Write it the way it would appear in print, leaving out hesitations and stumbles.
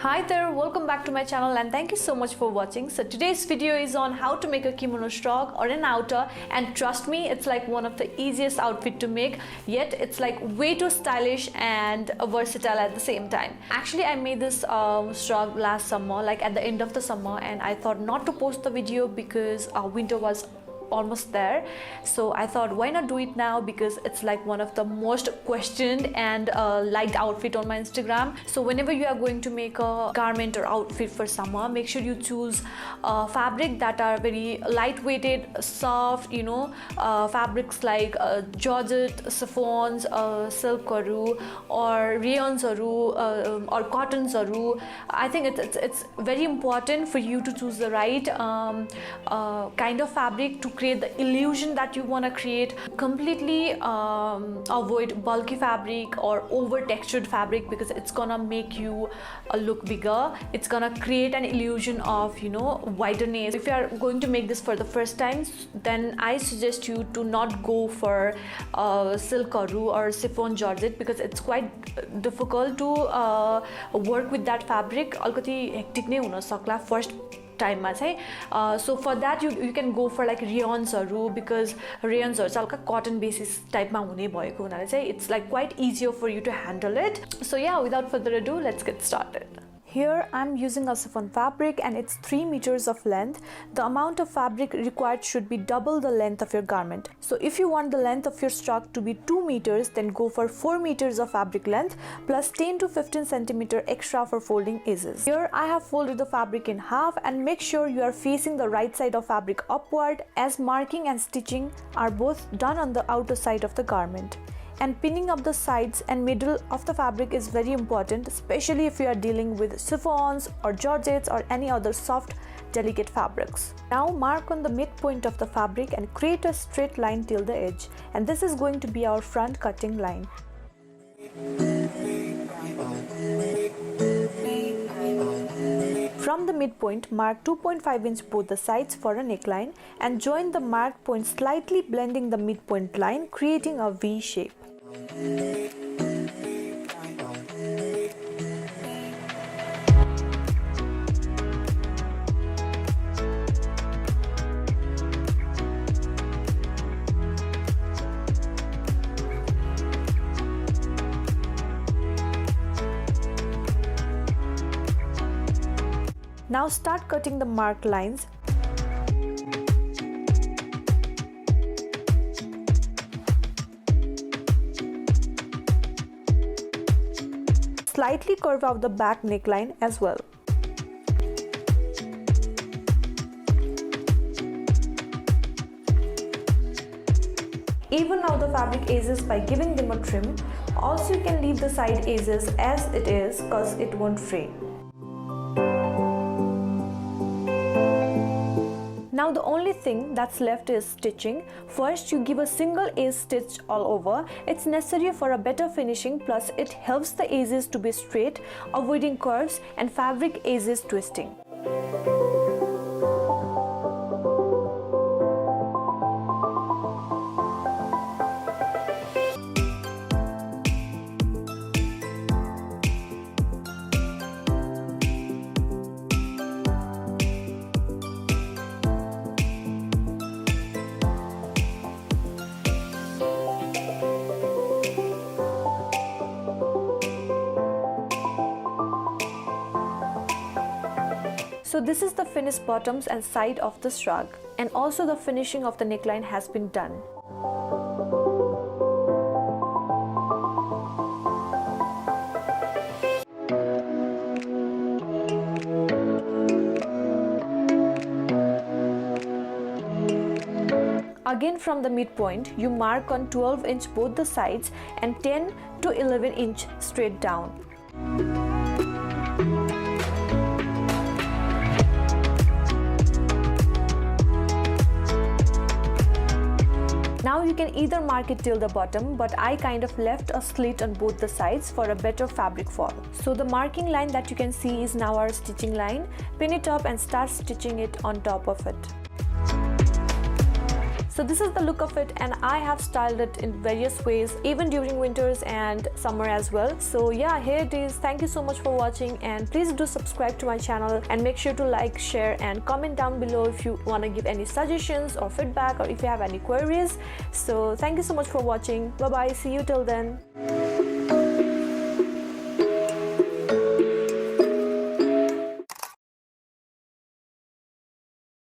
Hi there, welcome back to my channel and thank you so much for watching. So today's video is on how to make a kimono strock or an outer, and trust me, it's like one of the easiest outfit to make, yet it's like way too stylish and versatile at the same time. Actually, I made this strock last summer, like at the end of the summer, and I thought not to post the video because winter was almost there. So I thought, why not do it now, because it's like one of the most questioned and liked outfit on my Instagram. So whenever you are going to make a garment or outfit for summer, make sure you choose fabric that are very lightweighted, soft, fabrics like georgette, chiffons, silk or rayons or cottons. I think it's very important for you to choose the right kind of fabric to create the illusion that you want to create. Completely avoid bulky fabric or over textured fabric, because it's gonna make you look bigger. It's gonna create an illusion of widerness. If you are going to make this for the first time, then I suggest you to not go for silk or chiffon georgette, because it's quite difficult to work with that fabric. अलिकति hectic नै हुन सक्ला first time ma chai. So for that you can go for like rayons, because rayons are halka cotton basis type ma hune bhayeko hunale chai it's like quite easier for you to handle it. So yeah, without further ado, let's get started. Here I'm using a chiffon fabric and it's 3 meters of length. The amount of fabric required should be double the length of your garment. So if you want the length of your strock to be 2 meters, then go for 4 meters of fabric length plus 10 to 15 centimeter extra for folding edges. Here I have folded the fabric in half, and make sure you are facing the right side of fabric upward, as marking and stitching are both done on the outer side of the garment. And pinning up the sides and middle of the fabric is very important, especially if you are dealing with chiffons or georgettes or any other soft, delicate fabrics. Now mark on the midpoint of the fabric and create a straight line till the edge, and this is going to be our front cutting line. From the midpoint, mark 2.5 inch both the sides for a neckline and join the marked point, slightly blending the midpoint line, creating a V shape. Now start cutting the marked lines. Slightly curve out the back neckline as well. Even out the fabric edges by giving them a trim. Also, you can leave the side edges as it is, cause it won't fray. Now the only thing that's left is stitching. First, you give a single edge stitch all over. It's necessary for a better finishing, plus it helps the edges to be straight, avoiding curves and fabric edges twisting. So this is the finished bottoms and side of the strock, and also the finishing of the neckline has been done. Again, from the midpoint, you mark on 12 inch both the sides and 10 to 11 inch straight down. Now you can either mark it till the bottom, but I kind of left a slit on both the sides for a better fabric fall. So the marking line that you can see is now our stitching line. Pin it up and start stitching it on top of it. So this is the look of it, and I have styled it in various ways even during winters and summer as well. So yeah, here it is. Thank you so much for watching, and please do subscribe to my channel and make sure to like, share and comment down below if you want to give any suggestions or feedback, or if you have any queries. So thank you so much for watching. Bye bye, see you till then.